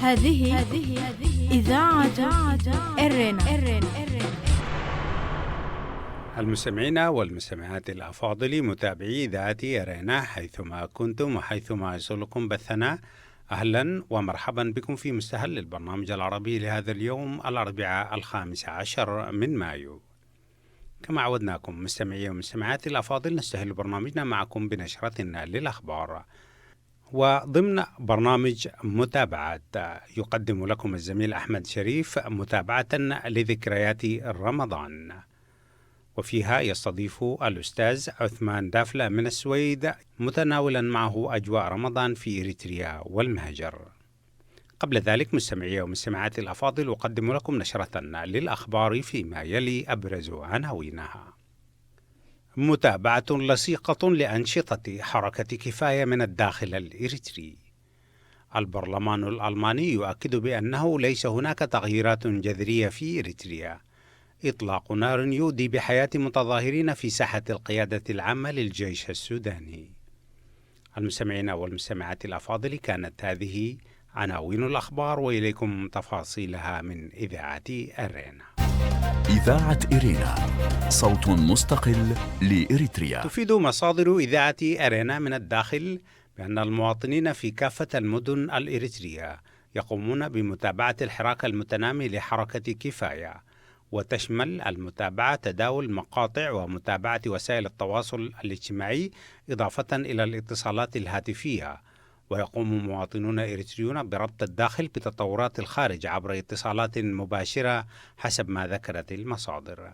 هذه إذاعة إرنا. المستمعين والمستمعات الأفاضل، متابعي إذاعة إرنا حيثما كنتم وحيثما يصلكم بثنا، أهلا ومرحبا بكم في مستهل البرنامج العربي لهذا اليوم الأربعاء 15 من مايو. كما عودناكم مستمعي ومستمعات الأفاضل، نستهل برنامجنا معكم بنشرتنا للأخبار، وضمن برنامج متابعات يقدم لكم الزميل أحمد شريف متابعة لذكريات رمضان، وفيها يستضيف الأستاذ عثمان دافلة من السويد متناولا معه أجواء رمضان في إريتريا والمهجر. قبل ذلك مستمعي ومستمعات الأفاضل، أقدم لكم نشرة للأخبار فيما يلي أبرز عناوينها. متابعة لصيقة لأنشطة حركة كفاية من الداخل الإريتري. البرلمان الألماني يؤكد بأنه ليس هناك تغييرات جذرية في إريتريا. إطلاق نار يودي بحياة متظاهرين في ساحة القيادة العامة للجيش السوداني. المستمعين والمستمعات الأفاضل، كانت هذه عناوين الأخبار، وإليكم تفاصيلها من إذاعة إرينا. إذاعة إرينا، صوت مستقل لإريتريا. تفيد مصادر إذاعة إرينا من الداخل بأن المواطنين في كافة المدن الإريترية يقومون بمتابعة الحراك المتنامي لحركة كفاية، وتشمل المتابعة تداول مقاطع ومتابعة وسائل التواصل الاجتماعي إضافة إلى الاتصالات الهاتفية. ويقوم مواطنون إريتريون بربط الداخل بتطورات الخارج عبر اتصالات مباشرة حسب ما ذكرت المصادر.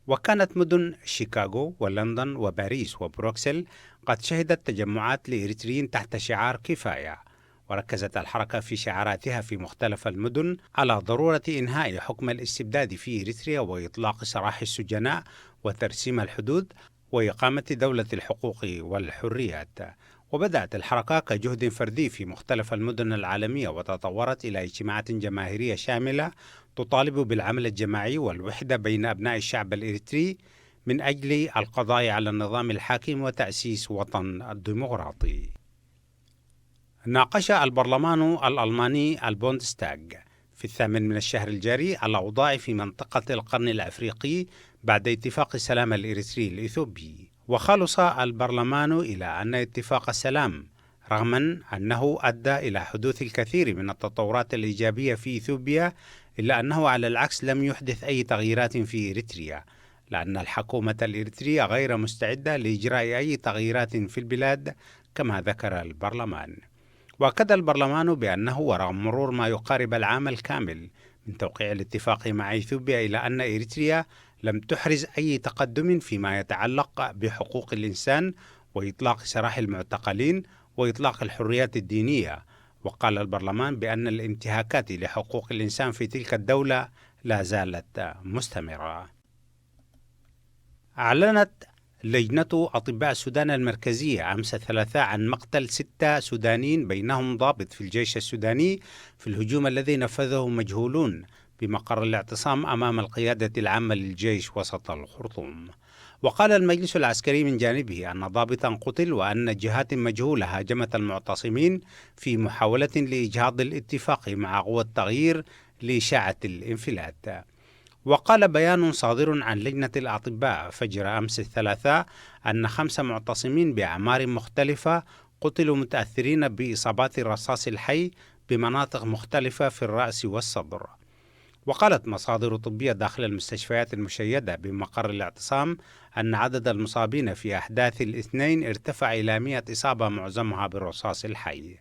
وكانت مدن شيكاغو ولندن وباريس وبروكسل قد شهدت تجمعات لإريتريين تحت شعار كفاية، وركزت الحركة في شعاراتها في مختلف المدن على ضرورة إنهاء حكم الاستبداد في إريتريا وإطلاق سراح السجناء وترسيم الحدود وإقامة دولة الحقوق والحريات. وبدأت الحركة كجهد فردي في مختلف المدن العالمية، وتطورت إلى اجتماعات جماهيرية شاملة تطالب بالعمل الجماعي والوحدة بين أبناء الشعب الإريتري من أجل القضاء على النظام الحاكم وتأسيس وطن ديمقراطي. ناقش البرلمان الألماني البوندستاغ في 8 من الشهر الجاري الأوضاع في منطقة القرن الأفريقي بعد اتفاق السلام الإريتري الإثيوبي. وخلص البرلمان إلى أن اتفاق السلام، رغم أنه أدى إلى حدوث الكثير من التطورات الإيجابية في إثيوبيا، إلا أنه على العكس لم يحدث أي تغييرات في إريتريا، لأن الحكومة الإريترية غير مستعدة لإجراء أي تغييرات في البلاد كما ذكر البرلمان. وأكد البرلمان بأنه ورغم مرور ما يقارب العام الكامل من توقيع الاتفاق مع إثيوبيا، إلى أن إريتريا لم تحرز أي تقدم فيما يتعلق بحقوق الإنسان وإطلاق سراح المعتقلين وإطلاق الحريات الدينية. وقال البرلمان بأن الانتهاكات لحقوق الإنسان في تلك الدولة لا زالت مستمرة. أعلنت لجنة أطباء السودان المركزية أمس الثلاثاء عن مقتل 6 سودانيين بينهم ضابط في الجيش السوداني في الهجوم الذي نفذه مجهولون بمقر الاعتصام أمام القيادة العامة للجيش وسط الخرطوم. وقال المجلس العسكري من جانبه أن ضابطا قتل، وأن جهات مجهولة هاجمت المعتصمين في محاولة لإجهاض الاتفاق مع قوى التغيير لإشاعة الانفلات. وقال بيان صادر عن لجنة الأطباء فجر أمس الثلاثاء أن 5 معتصمين بأعمار مختلفة قتلوا متأثرين بإصابات الرصاص الحي بمناطق مختلفة في الرأس والصدر. وقالت مصادر طبية داخل المستشفيات المشيدة بمقر الاعتصام أن عدد المصابين في أحداث الاثنين ارتفع إلى 100 إصابة، معظمها بالرصاص الحي.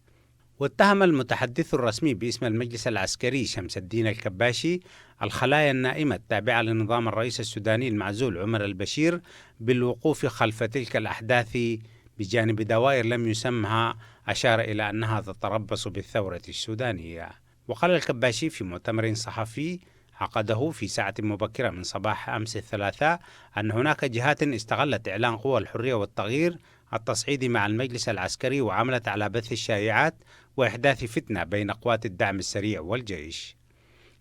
واتهم المتحدث الرسمي باسم المجلس العسكري شمس الدين الكباشي الخلايا النائمة التابعة لنظام الرئيس السوداني المعزول عمر البشير بالوقوف خلف تلك الأحداث بجانب دوائر لم يسمها، أشار إلى أنها تتربص بالثورة السودانية. وقال الكباشي في مؤتمر صحفي عقده في ساعة مبكرة من صباح أمس الثلاثاء أن هناك جهات استغلت إعلان قوى الحرية والتغيير التصعيد مع المجلس العسكري وعملت على بث الشائعات وإحداث فتنة بين قوات الدعم السريع والجيش.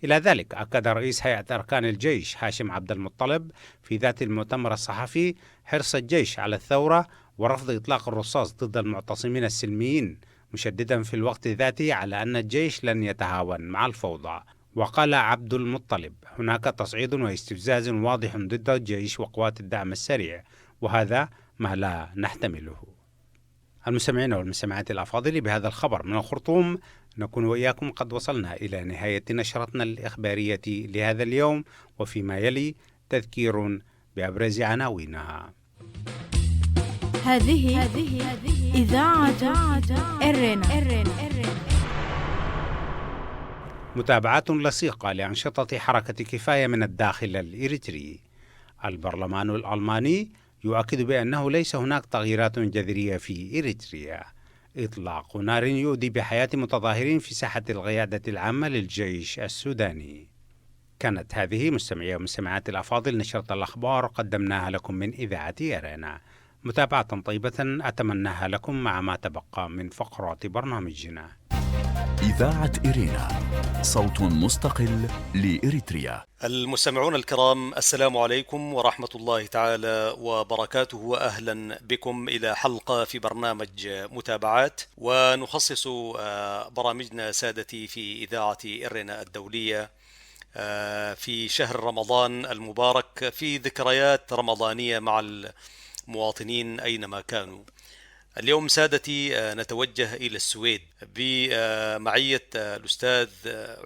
إلى ذلك أكد رئيس هيئة أركان الجيش هاشم عبد المطلب في ذات المؤتمر الصحفي حرص الجيش على الثورة ورفض إطلاق الرصاص ضد المعتصمين السلميين، مشددا في الوقت ذاته على أن الجيش لن يتهاون مع الفوضى. وقال عبد المطلب: هناك تصعيد واستفزاز واضح ضد الجيش وقوات الدعم السريع، وهذا ما لا نحتمله. المستمعين والمستمعات الأفاضل، بهذا الخبر من الخرطوم نكون وإياكم قد وصلنا إلى نهاية نشرتنا الإخبارية لهذا اليوم، وفيما يلي تذكير بأبرز عناوينها. هذه إذاعة إرنا. متابعات لصيقة لأنشطة حركة كفاية من الداخل الإريتري. البرلمان الألماني يؤكد بأنه ليس هناك تغييرات جذرية في إريتريا. إطلاق نار يؤدي بحياة متظاهرين في ساحة القيادة العامة للجيش السوداني. كانت هذه مستمعي ومستمعات الأفاضل نشرة الأخبار قدمناها لكم من إذاعة إرنا. متابعة طيبة أتمناها لكم مع ما تبقى من فقرات برنامجنا. إذاعة إرنا، صوت مستقل لإريتريا. المستمعون الكرام، السلام عليكم ورحمة الله تعالى وبركاته، وأهلا بكم إلى حلقة في برنامج متابعات، ونخصص برامجنا سادتي في إذاعة إرنا الدولية في شهر رمضان المبارك، في ذكريات رمضانية مع المواطنين أينما كانوا. اليوم سادتي نتوجه إلى السويد بمعية الأستاذ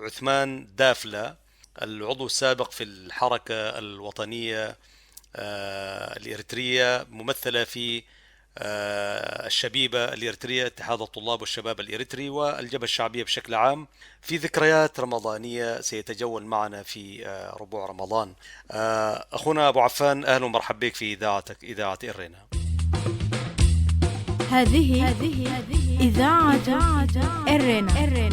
عثمان دافلة، العضو السابق في الحركة الوطنية الإريترية، ممثلة في الشبيبة الإريترية، اتحاد الطلاب والشباب الإريتري والجبهة الشعبية بشكل عام، في ذكريات رمضانية سيتجول معنا في ربوع رمضان. أخونا أبو عفان، أهلا ومرحبا بك في إذاعتك، إذاعة إرنا. هذه إذاعة إرنا.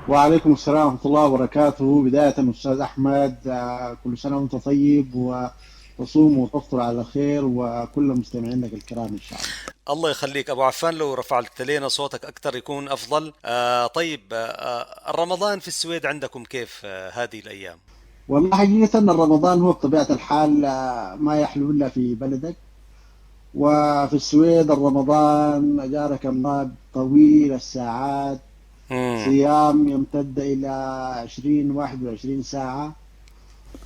وعليكم السلام ورحمة الله وبركاته. بداية أستاذ أحمد، كل سنة وأنت طيب وتصوم وتفطر على خير، وكل مستمعينك الكرام إن شاء الله. الله يخليك أبو عفان، لو رفعت لنا صوتك أكثر يكون أفضل. طيب، الرمضان في السويد عندكم كيف هذه الأيام؟ والله حقيقة الرمضان هو بطبيعة الحال ما يحلو إلا في بلدك، وفي السويد الرمضان أجارك الله طويل الساعات، صيام يمتد إلى 20-21 ساعة،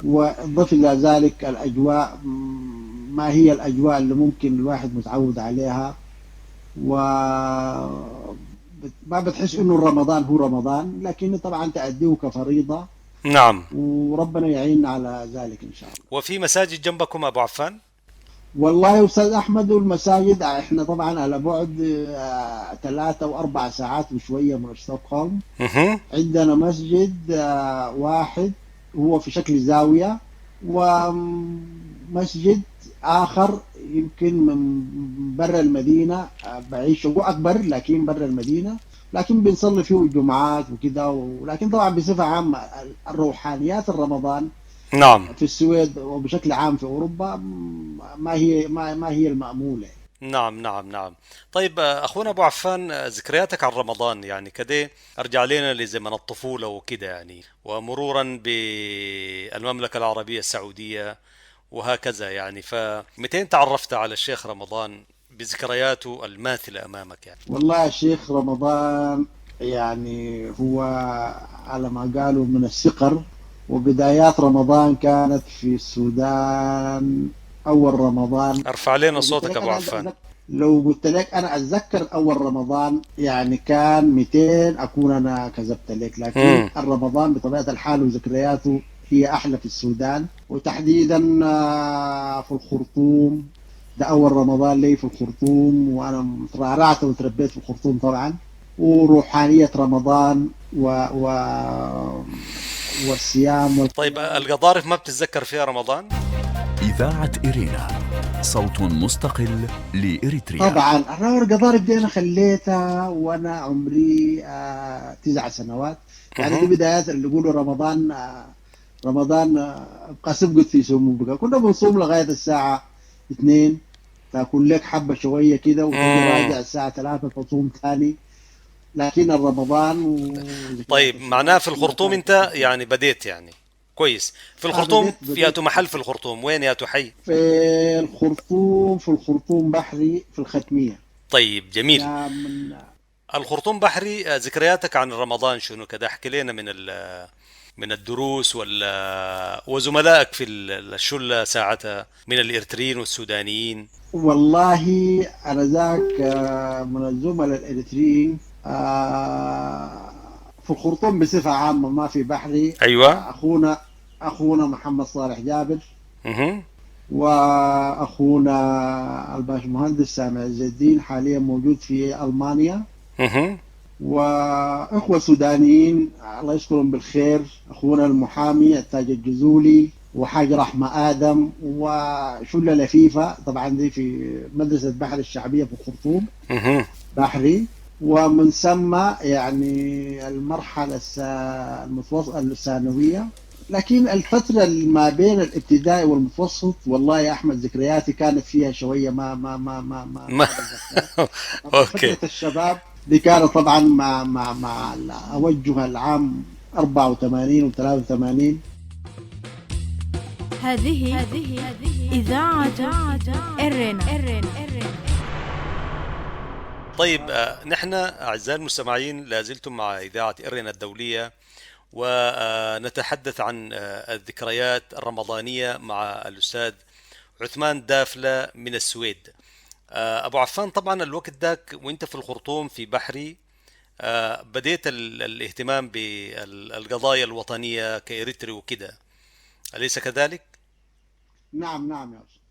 وضف إلى ذلك الأجواء ما هي الأجواء اللي ممكن الواحد متعود عليها، وما بتحس إنه الرمضان هو رمضان، لكن طبعا تأديه كفريضة. نعم، وربنا يعيننا على ذلك إن شاء الله. وفي مساجد جنبكم أبو عفان؟ والله يا أستاذ أحمد، المساجد إحنا طبعا على بعد 3 و4 ساعات وشوية من ستوكهولم. عندنا مسجد واحد هو في شكل زاوية، ومسجد آخر يمكن من برا المدينة بعيش، هو أكبر لكن برا المدينة، لكن بنصلي فيه الجمعات وكذا. ولكن طبعا بصفة عامة الروحانيات الرمضان نعم في السويد وبشكل عام في أوروبا ما هي المأمولة. نعم. طيب أخونا أبو عفان، ذكرياتك عن رمضان يعني كده، أرجع لنا لزمن الطفولة وكده يعني، ومرورا بالمملكة العربية السعودية وهكذا يعني، فمتين تعرفت على الشيخ رمضان بذكرياته الماثلة أمامك يعني؟ والله الشيخ رمضان يعني هو على ما قالوا من الصقر، وبدايات رمضان كانت في السودان. أول رمضان، ارفع لنا صوتك أبو عفان. لو قلت لك أنا أتذكر أول رمضان يعني كان 200 أكون أنا كذبت لك، لكن الرمضان بطبيعة الحال وذكرياته هي أحلى في السودان، وتحديدا في الخرطوم. ده أول رمضان لي في الخرطوم، وأنا ترعرعت وتربيت في الخرطوم طبعا. وروحانية رمضان والصيام طيب القضارف ما بتتذكر فيها رمضان؟ إذاعة إرنا، صوت مستقل لإريتريا. طبعا القضارف دي أنا خليتها وأنا عمري 9 سنوات يعني. دي بدايات اللي يقولوا رمضان قسم قد في سمو بقى. كنا بنصوم لغاية الساعة 2، تاكل لك حبة شوية كده وتجي راجع الساعة 3 تصوم ثاني. لكن الرمضان طيب معناه في الخرطوم انت يعني بديت يعني كويس في الخرطوم؟ فياتو محل في الخرطوم وين ياتو حي؟ في الخرطوم بحري في الختمية. طيب جميل. ده من الخرطوم بحري، ذكرياتك عن رمضان شنو كده؟ احكي لنا من الدروس وزملائك في الشلة ساعتها من الإريتريين والسودانيين. والله أنا ذاك من الزملاء الإريتريين في الخرطوم بصفة عامة، ما في بحري. أيوة. أخونا محمد صالح جابر، اها. وأخونا الباشمهندس سامع عز الدين حاليا موجود في ألمانيا، اها. وإخوة سودانيين الله يذكرهم بالخير، أخونا المحامي التاج الجزولي، وحاج رحمة آدم، وشلة لفيفة طبعا دي في مدرسة بحر الشعبية في الخرطوم اها. بحري. ومن ثم يعني المرحلة الثانوية. لكن الفترة ما بين الابتدائي والمتوسط والله يا أحمد ذكرياتي كانت فيها شوية ما بتذكرها. اوكي. فترة الشباب دي كانت طبعا مع الأوجه العام 84 و 83. هذه إذاعة إرنا. طيب نحن أعزائي المستمعين لازلتم مع إذاعة إرنا الدولية، ونتحدث عن الذكريات الرمضانية مع الأستاذ عثمان دافلة من السويد. أبو عفان، طبعا الوقت داك وانت في الخرطوم في بحري بديت الاهتمام بالقضايا الوطنية كإريتري وكده، أليس كذلك؟ نعم نعم يا أستاذ.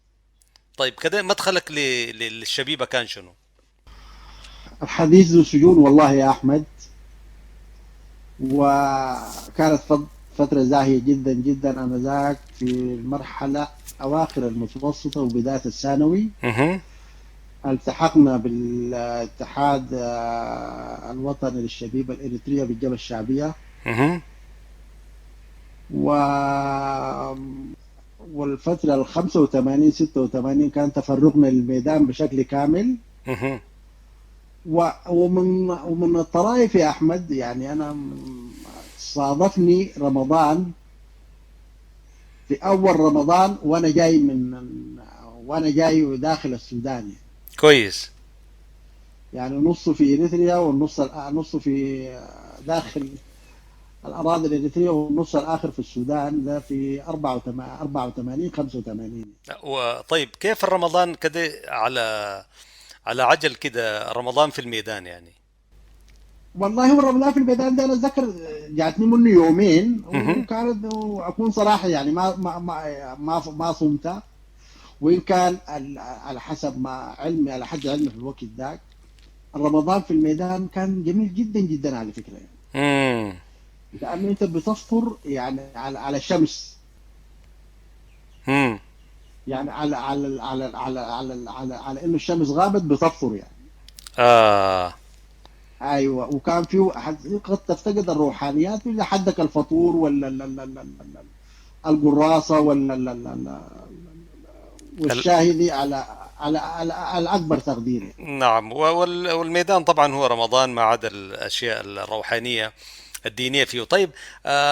طيب كده مدخلك للشبيبة كان شنو؟ الحديث ذو سجون والله يا أحمد، وكانت فترة زاهية جدا جدا. أنا ذاك في المرحلة أواخر المتوسطة وبداية الثانوي. اها. التحقنا بالاتحاد الوطني للشبيبة الإريترية بالجبهة الشعبية، اها. و والفترة ال 85 86 كان تفرغنا للميدان بشكل كامل. اها. ومن الطرائف يا أحمد، يعني أنا صادفني رمضان في أول رمضان وأنا جاي داخل السودان، كويس. يعني نصه في إريتريا والنص في داخل الأراضي الإريترية، والنص الآخر في السودان، ده في 84 85. طيب كيف الرمضان كده على عجل كده، رمضان في الميدان يعني؟ والله هو رمضان في الميدان ده أنا أتذكر جاتني منه يومين، اها. وكانت أكون صراحة يعني ما صمت. وإن كان على حسب ما علمي، على حد علمي في الوقت ذاك، رمضان في الميدان كان جميل جدا جدا على فكرة يعني. امم. لأنه أنت بتفطر يعني على الشمس، امم. يعني على إنه الشمس غابت بتفطر يعني. اه. أيوة. وكان فيه قد تفتقد الروحانيات إذا حدك الفطور ولا القراصة ولا والشاهدي على أكبر تقدير يعني. نعم. والميدان طبعا هو رمضان ما عدا الأشياء الروحانية الدينية فيه. طيب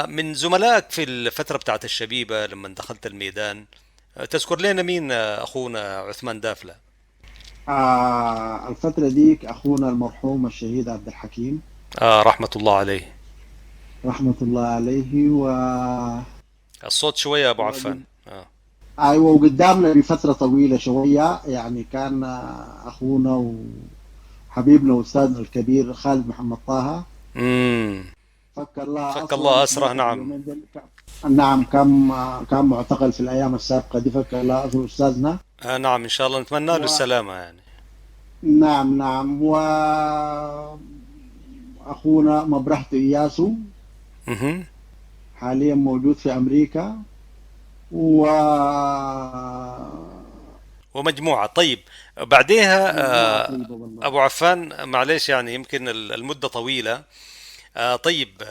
من زملائك في الفترة بتاعت الشبيبة لما دخلت الميدان، تذكر لنا مين أخونا عثمان دافلة؟ الفترة ديك أخونا المرحوم الشهيد عبد الحكيم رحمة الله عليه. رحمة الله عليه. الصوت شوية أبو عفان. أيوة. وقدامنا بفترة طويلة شوية يعني كان أخونا وحبيبنا وأستاذنا الكبير خالد محمد طه. فك الله أسره. نعم. نعم. كان معتقل في الأيام السابقة دي، فك الله أسره أستاذنا. نعم، إن شاء الله نتمنى له السلامة يعني. نعم نعم. وأخونا مبرحته إياسو حاليا موجود في أمريكا، ومجموعة. طيب بعديها أبو عفان، معليش يعني يمكن المدة طويلة. طيب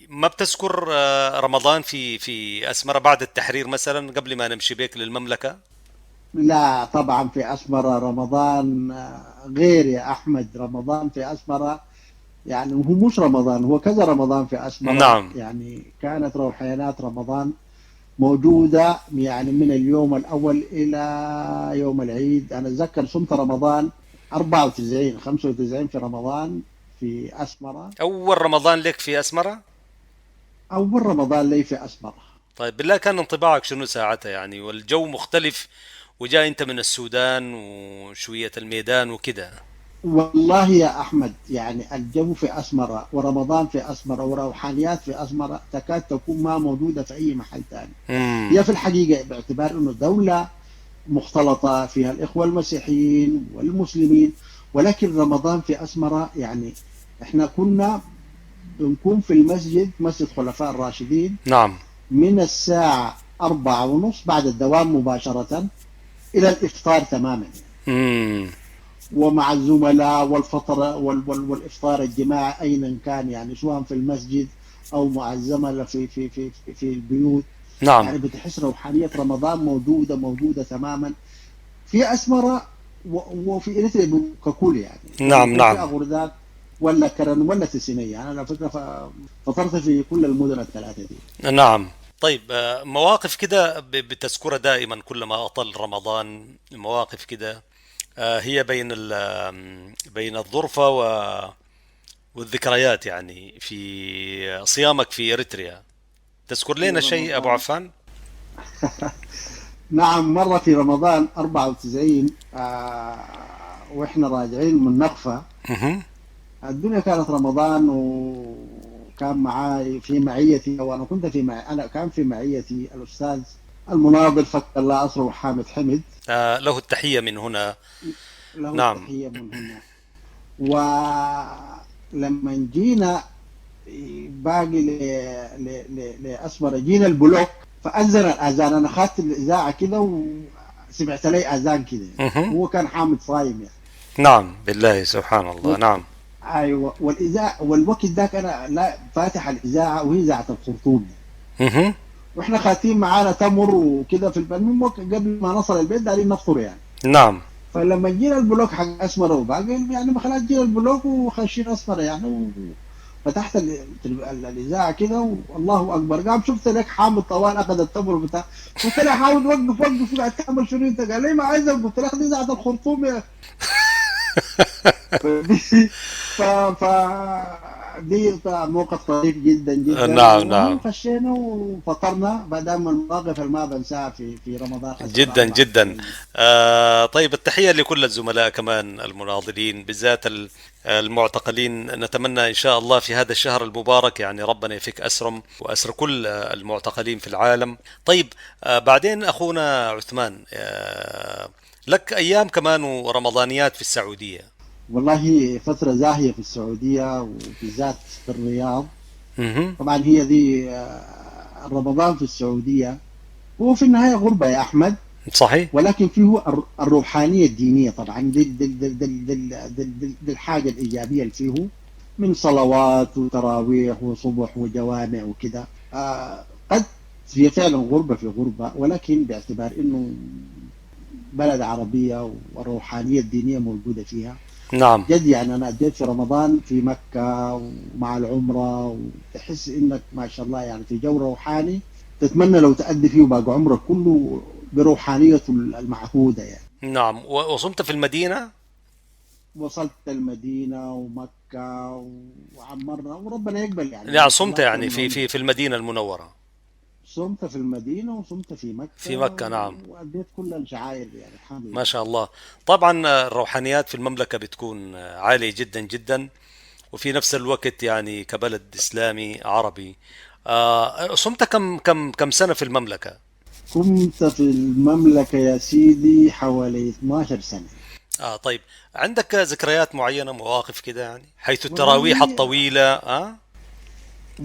ما بتذكر رمضان في أسمرة بعد التحرير مثلا، قبل ما نمشي بيك للمملكة؟ لا طبعا في أسمرة رمضان غير يا أحمد. رمضان في أسمرة يعني هو مش رمضان، هو كذا رمضان في أسمرة. نعم. يعني كانت روحانيات رمضان موجودة يعني من اليوم الأول إلى يوم العيد. أنا أتذكر صمت رمضان 94 95 في رمضان في أسمرة. اول رمضان لك في اسمرة؟ أول رمضان لي في أسمرة. طيب بالله كان انطباعك شنو ساعتها يعني، والجو مختلف وجاي انت من السودان وشوية الميدان وكده؟ والله يا أحمد يعني الجو في أسمرة ورمضان في أسمرة وروحانيات في أسمرة تكاد تكون ما موجودة في أي محل ثاني. امم. هي في الحقيقة باعتبار أنه دولة مختلطة فيها الإخوة المسيحيين والمسلمين، ولكن رمضان في أسمرة يعني إحنا كنا بنكون في المسجد، مسجد خلفاء الراشدين، نعم. من الساعة 4:30 بعد الدوام مباشرة إلى الإفطار تماما، امم. ومع الزملاء والفطر والإفطار الجماعي أيا كان، يعني سواء في المسجد أو مع الزملاء في البيوت. نعم. يعني بتحس روحانية رمضان موجودة تماما في أسمرة وفي إريتريا ككل يعني. نعم. في نعم. أغردات ولا كرن ولا تسينية. يعني أنا على فكرة فطرت في كل المدن الثلاثة دي. نعم. طيب مواقف كده بتذكرها دائما كلما أطل رمضان، مواقف كده هي بين الظرفة والذكريات يعني في صيامك في إريتريا، تذكر في لنا شيء أبو رمضان عفان؟ نعم، مرة في رمضان 94 وإحنا راجعين من نقفة. مهم. الدنيا كانت رمضان وكان معاي في معيتي، وأنا كنت أنا كان في معيتي الأستاذ المناضل فك الله أسره حامد حمد، له التحية من هنا. له نعم. التحية من هنا. ولما جينا باقي لأسمر جينا البلوك فأذن الأذان. أنا أخذت الإذاعة كده وسمعت لي أذان كده. مهم. هو كان حامد صايم يعني. نعم بالله سبحان الله. نعم. ايوه، والاذاعه والوقت ذاك انا لا فاتح الاذاعه وهي اذاعه الخرطوم، مهم. واحنا خاتين معانا تمر وكده في المهم قبل ما نصل البيت دارين نفطر يعني. نعم. فلما جينا البلوك حق اسمره وباقي يعني ما خلاص جينا البلوك وخاشين اسمره يعني، فتحت الاذاعه كده والله اكبر، قام شفت لك حامد طوال اخذ التمر بتاع، قلت له حاول وقف قاعد تعمل شنو انت؟ قال لي ما عايز، قلت له دي اذاعه الخرطوم يا ف ف دي موقف طريف جدا جدا. نعم. نعم. وخشينا وفطرنا بعد من المواقف اللي ما بنساها في رمضان أسمر جدا جدا. 94. طيب التحية لكل الزملاء كمان المناضلين، بالذات المعتقلين. نتمنى إن شاء الله في هذا الشهر المبارك يعني ربنا يفك أسرهم وأسر كل المعتقلين في العالم. طيب بعدين أخونا عثمان، لك أيام كمان ورمضانيات في السعودية. والله فترة زاهية في السعودية وبالذات في الرياض. مهم. طبعا هي دي رمضان في السعودية هو في النهاية غربة يا أحمد، صحيح. ولكن فيه الروحانية الدينية طبعا. دي الحاجة الإيجابية اللي فيه من صلوات وتراويح وصبح وجوامع وكده. قد هي فعلا غربة في غربة، ولكن باعتبار إنه بلد عربية والروحانية الدينية موجودة فيها نعم. جد. يعني أنا أديت في رمضان في مكة ومع العمرة، وتحس إنك ما شاء الله يعني في جو روحاني تتمنى لو تأدي فيه باقي عمرك كله بروحانيته المعهودة يعني. نعم. وصمت في المدينة؟ وصلت المدينة ومكة وعمرنا وربنا يقبل يعني يعني ما شاء صمت الله أكثر يعني من عمرك. في المدينة المنورة. صمت في المدينة وصمت في في مكة مكة. نعم. وأديت كل الشعائر يعني الحمد ما لله. شاء الله. طبعا الروحانيات في المملكة بتكون عالية جدا جدا، وفي نفس الوقت يعني كبلد إسلامي عربي. صمت كم سنة في المملكة؟ كنت في المملكة يا سيدي حوالي 12 سنة. طيب عندك ذكريات معينة، مواقف كده يعني، حيث التراويح والله الطويلة؟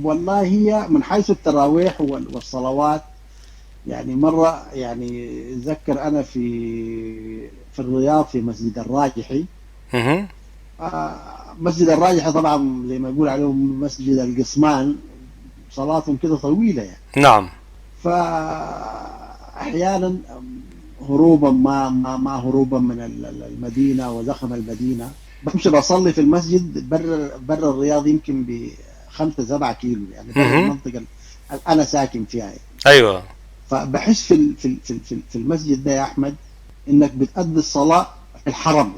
والله هي من حيث التراويح والصلوات يعني مرة يعني أتذكر أنا في الرياض في مسجد الراجحي. مهم. مسجد الراجحي طبعا زي ما يقول عليهم مسجد القسمان، صلاتهم كده طويلة يعني. نعم. فأحيانا هروبا ما هروبا من المدينة وزخم المدينة بمشي بصلي في المسجد برا الرياض يمكن ب5 7 كيلو يعني برا مهم. المنطقة اللي أنا ساكن فيها يعني. أيوة. فبحس في المسجد ده يا أحمد إنك بتأدي الصلاة في الحرم.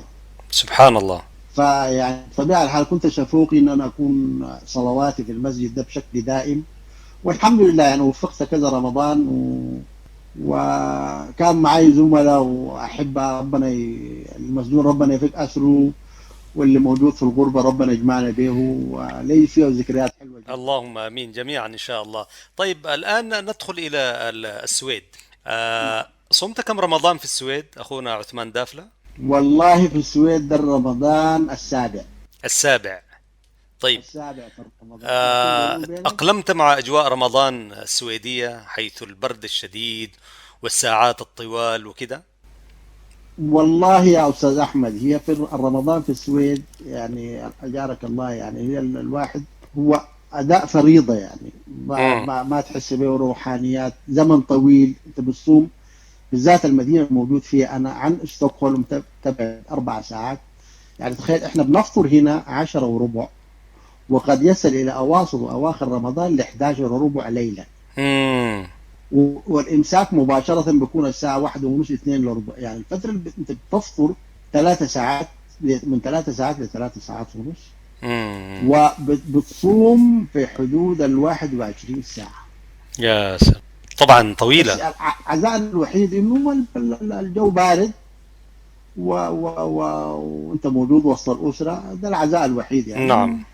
سبحان الله. فيعني طبيعة الحال كنت شفوقي إن أنا أكون صلواتي في المسجد ده بشكل دائم، والحمد لله يعني وفقت كذا رمضان وكان معي زملاء وأحبة ربنا المسجون ربنا يفك أسره، واللي موجود في الغربة ربنا يجمعنا به ولي فيه ذكريات حلوة جدا. اللهم امين جميعا ان شاء الله. طيب الان ندخل الى السويد. صمت كم رمضان في السويد اخونا عثمان دافلة؟ والله في السويد ده رمضان السابع. السابع. طيب السابع في رمضان. أقلمت مع أجواء رمضان السويدية حيث البرد الشديد والساعات الطوال وكده؟ والله يا أستاذ أحمد هي في رمضان في السويد يعني أجارك الله يعني هي الواحد هو أداء فريضة يعني ما تحس به روحانيات زمن طويل. أنت بتصوم بالذات المدينة الموجود فيها أنا عن ستوكهولم تبعد 4 ساعات. يعني تخيل إحنا بنفطر هنا 10 وربع، وقد يصل إلى أواصر وأواخر رمضان ل 11 وربع ليلة. والإمساك مباشرة بيكون الساعة 1:30 2 لربع. يعني الفترة اللي أنت بتفطر 3 ساعات، من 3 ساعات ل3 ساعات ونص، وبتصوم في حدود 21 ساعة. يا سلام، طبعا طويلة. عزاء الوحيد إنه الجو بارد وأنت موجود وسط الأسرة، ده العزاء الوحيد يعني. نعم.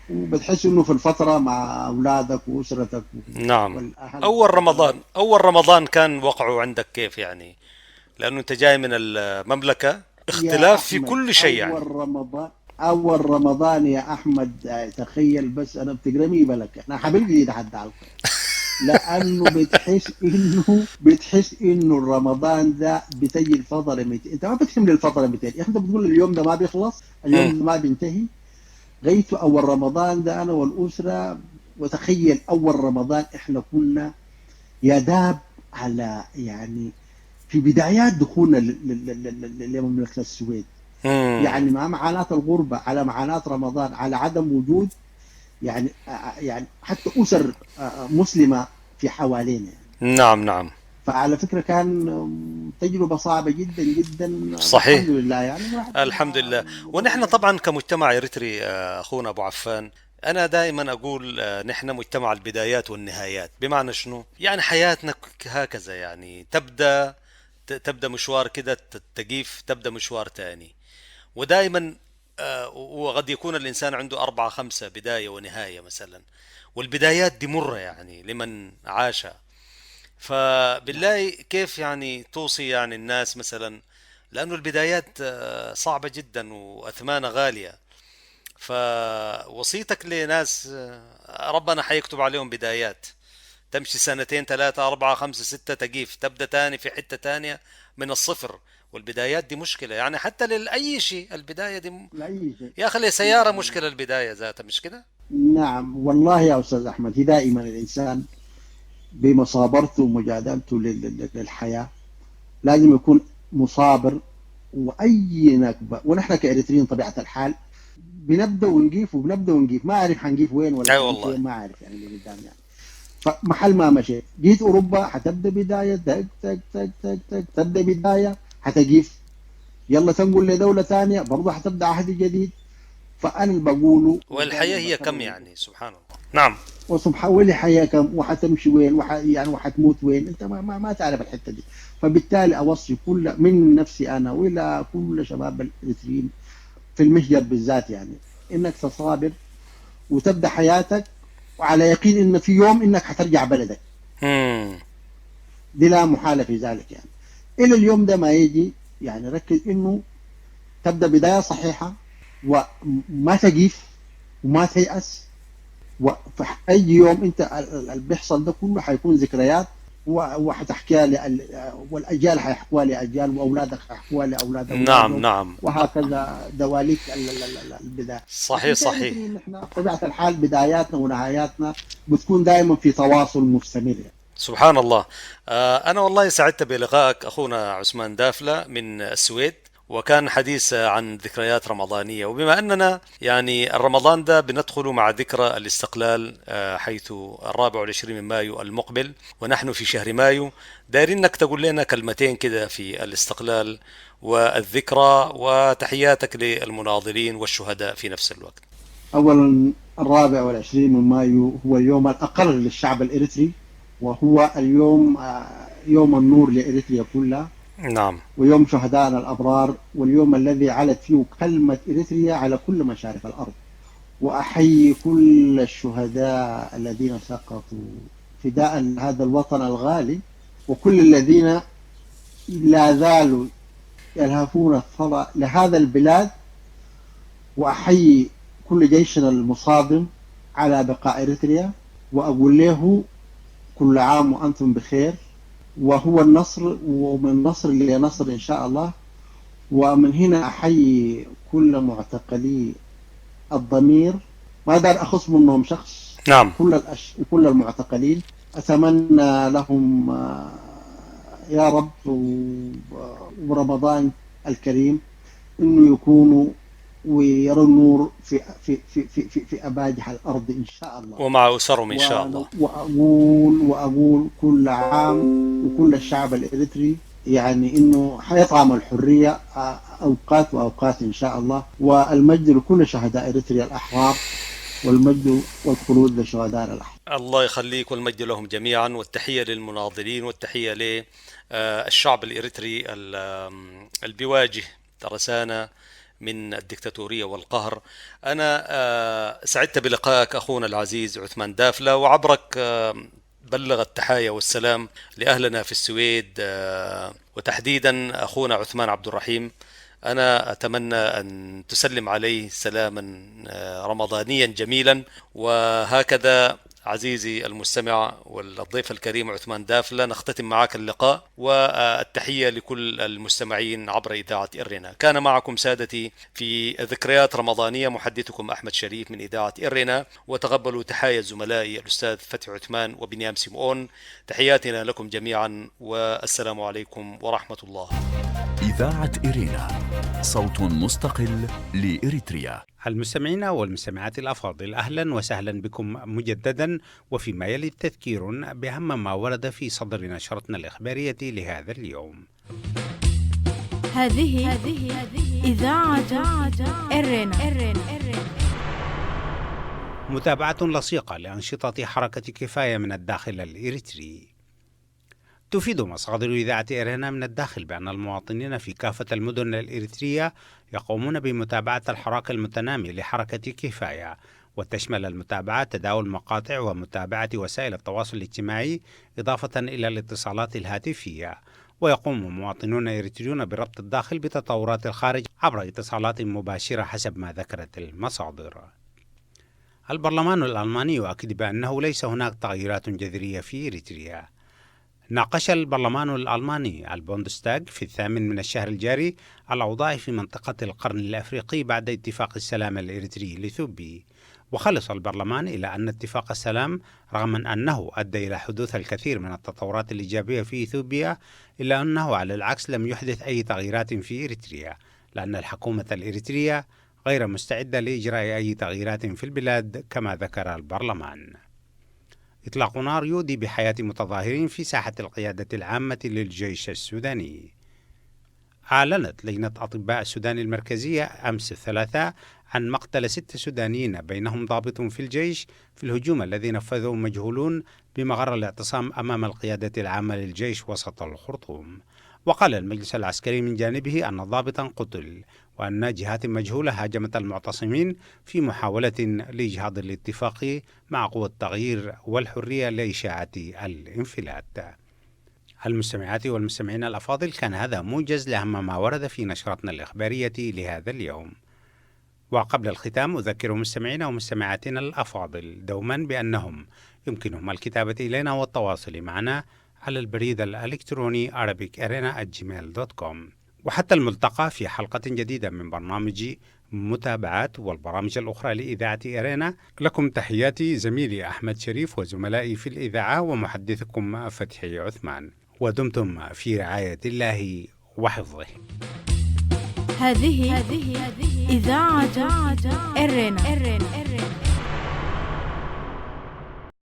وبتحس إنه في الفترة مع أولادك وأسرتك. نعم. أول رمضان كان وقعه عندك كيف يعني؟ لأنه أنت جاي من المملكة، اختلاف في كل شيء يعني. أول رمضان يا أحمد تخيل بس أنا بتقرمي بالك أنا حبيب جديد حد على لأنه بتحس إنه الرمضان ده بتجي الفطرة 200. أنت ما بتحمل الفطرة 200 يا أخي، أنت بتقول اليوم ده ما بيخلص، اليوم ده ما بينتهي. غيت أول رمضان ده أنا والأسرة، وتخيل أول رمضان إحنا كنا يا داب على يعني في بدايات دخولنا لمملكة السويد. يعني مع معاناة الغربة، على معاناة رمضان، على عدم وجود يعني حتى أسر مسلمة في حوالينا يعني. نعم. فعلى فكرة كان تجربة صعبة جدا جدا. صحيح. الحمد لله يعني. الحمد لله. ونحن طبعا كمجتمع إريتري أخونا أبو عفان، أنا دائما أقول نحن مجتمع البدايات والنهايات. بمعنى شنو؟ يعني حياتنا هكذا يعني تبدأ مشوار كده، تقيف تبدأ مشوار تاني. ودائما وقد يكون الإنسان عنده 4 5 بداية ونهاية مثلا، والبدايات دي مرة يعني لمن عاشها. فبالله كيف يعني توصي يعني الناس مثلا، لأنه البدايات صعبة جدا وأثمانها غالية، فوصيتك لناس ربنا حيكتب عليهم بدايات تمشي 2 3 4 5 6 تقيف، تبدأ تاني في حتة تانية من الصفر. والبدايات دي مشكلة يعني حتى لأي شيء. البداية دي يا أخي سيارة مشكلة البداية ذاتها، مش كده؟ نعم والله يا أستاذ أحمد، هي دائما الإنسان بمصابرته ومجادلته للحياة لازم يكون مصابر. وأي نكبة، ونحن كإريتريين طبيعة الحال بنبدأ ونجيف ما أعرف حنجيف وين ولا وين، ما أعرف يعني اللي قدام يعني. فمحل ما مشيت جيت أوروبا حتبدأ بداية تك تك تك تك تك، تبدأ بداية حتجيف، يلا تنقل لدولة ثانية برضه حتبدأ عهد جديد. فأنا اللي بقوله والحياة هي كم يعني، سبحان الله. نعم. وسبحان الله حياة كم، وحتمشي وين يعني وحتموت وين، انت ما تعرف الحتة دي. فبالتالي اوصي كل من نفسي انا والى كل شباب الاريتريين في المهجر بالذات يعني انك تصابر وتبدا حياتك، وعلى يقين ان في يوم انك حترجع بلدك. دي لا محالة في ذلك يعني. الى اليوم ده ما يجي يعني ركز انه تبدا بداية صحيحة، وما تقيف وما تيأس. وفي أي يوم أنت اللي بيحصل ده كله حيكون ذكريات، وحتحكيها والأجيال حيحكوها لأجيال، وأولادك حيحكوها لأولادهم. نعم. وهكذا دواليك البداية. صحيح. نحن طبيعة الحال بداياتنا ونهاياتنا بتكون دائما في تواصل مستمر. سبحان الله. أنا والله سعدت بلقائك أخونا عثمان دافلة من السويد، وكان حديث عن ذكريات رمضانية. وبما أننا يعني الرمضان ده بندخل مع ذكرى الاستقلال حيث 24 من مايو المقبل ونحن في شهر مايو، دايرين انك تقول لنا كلمتين كده في الاستقلال والذكرى وتحياتك للمناضلين والشهداء في نفس الوقت. أولا 24 من مايو هو اليوم الأقر للشعب الإريتري، وهو اليوم يوم النور لإريتريا كلها. نعم. ويوم شهدائنا الأبرار، واليوم الذي علت فيه كلمة إريتريا على كل مشارف الأرض. وأحيي كل الشهداء الذين سقطوا فداء هذا الوطن الغالي، وكل الذين لا زالوا يلهفون الثرى لهذا البلاد. وأحيي كل جيشنا المصادم على بقاء إريتريا، وأقول له كل عام وأنتم بخير، وهو النصر ومن نصر لنصر إن شاء الله. ومن هنا أحيي كل معتقلي الضمير، ما دار أخص منهم شخص. نعم. كل المعتقلين أتمنى لهم يا رب ورمضان الكريم إنه يكونوا ويروا النور في أباجح الأرض إن شاء الله، ومع أسرهم إن شاء الله. وأقول كل عام وكل الشعب الإريتري يعني إنه حيطعم الحرية أوقات وأوقات إن شاء الله. والمجد لكل شهداء إريتريا الأحرار، والمجد والخلود لشهداء الأحرار. الله يخليك، والمجد لهم جميعا، والتحية للمناضلين، والتحية للشعب الإريتري اللي بيواجه ترسانة من الدكتاتورية والقهر. أنا سعدت بلقائك أخونا العزيز عثمان دافلة، وعبرك بلغ التحايا والسلام لأهلنا في السويد، وتحديدا أخونا عثمان عبد الرحيم. أنا أتمنى أن تسلم عليه سلاما رمضانيا جميلا. وهكذا عزيزي المستمع والضيف الكريم عثمان دافلة، نختتم معك اللقاء والتحية لكل المستمعين عبر إذاعة إرنا. كان معكم سادتي في ذكريات رمضانية محدثكم أحمد شريف من إذاعة إرنا، وتقبلوا تحايا زملائي الأستاذ فتحي عثمان وبنيام سيمؤون. تحياتنا لكم جميعا، والسلام عليكم ورحمة الله. إذاعة إرنا، صوت مستقل لإريتريا. المستمعين والمستمعات الأفاضل، أهلا وسهلا بكم مجددا، وفيما يلي تذكير بأهم ما ورد في صدر نشرتنا الإخبارية لهذا اليوم. هذه إذاعة إرنا. متابعة لصيقة لأنشطة حركة كفاية من الداخل الإريتري. تفيد مصادر إذاعة إرنا من الداخل بأن المواطنين في كافة المدن الإريترية يقومون بمتابعة الحراك المتنامي لحركة كفاية، وتشمل المتابعة تداول مقاطع ومتابعة وسائل التواصل الاجتماعي إضافة إلى الاتصالات الهاتفية. ويقوم مواطنون إريتريون بربط الداخل بتطورات الخارج عبر اتصالات مباشرة حسب ما ذكرت المصادر. البرلمان الألماني يؤكد بأنه ليس هناك تغييرات جذرية في إريتريا. ناقش البرلمان الألماني البوندستاغ في 8 من الشهر الجاري الأوضاع في منطقة القرن الأفريقي بعد اتفاق السلام الإريتري الإثيوبي. وخلص البرلمان إلى أن اتفاق السلام رغم أنه أدى إلى حدوث الكثير من التطورات الإيجابية في إثيوبيا، إلا أنه على العكس لم يحدث أي تغييرات في إريتريا، لأن الحكومة الإريترية غير مستعدة لإجراء أي تغييرات في البلاد كما ذكر البرلمان. إطلاق نار يودي بحياة متظاهرين في ساحة القيادة العامة للجيش السوداني. أعلنت لجنة أطباء السودان المركزية أمس الثلاثاء عن مقتل 6 سودانيين بينهم ضابط في الجيش في الهجوم الذي نفذه مجهولون بمغر الاعتصام أمام القيادة العامة للجيش وسط الخرطوم. وقال المجلس العسكري من جانبه أن ضابطا قتل، وأن جهات مجهولة هاجمت المعتصمين في محاولة لإجهاض الاتفاق مع قوى التغيير والحرية لإشاعة الانفلات. المستمعات والمستمعين الأفاضل، كان هذا موجز لأهم ما ورد في نشرتنا الإخبارية لهذا اليوم. وقبل الختام أذكر مستمعينا ومستمعاتنا الأفاضل دوما بأنهم يمكنهم الكتابة إلينا والتواصل معنا على البريد الإلكتروني arabicarena@gmail.com. وحتى الملتقى في حلقة جديدة من برنامج متابعات والبرامج الأخرى لإذاعة إرنا. لكم تحياتي زميلي أحمد شريف وزملائي في الإذاعة ومحدثكم فتحي عثمان، ودمتم في رعاية الله وحفظه. هذه إذاعة إرنا.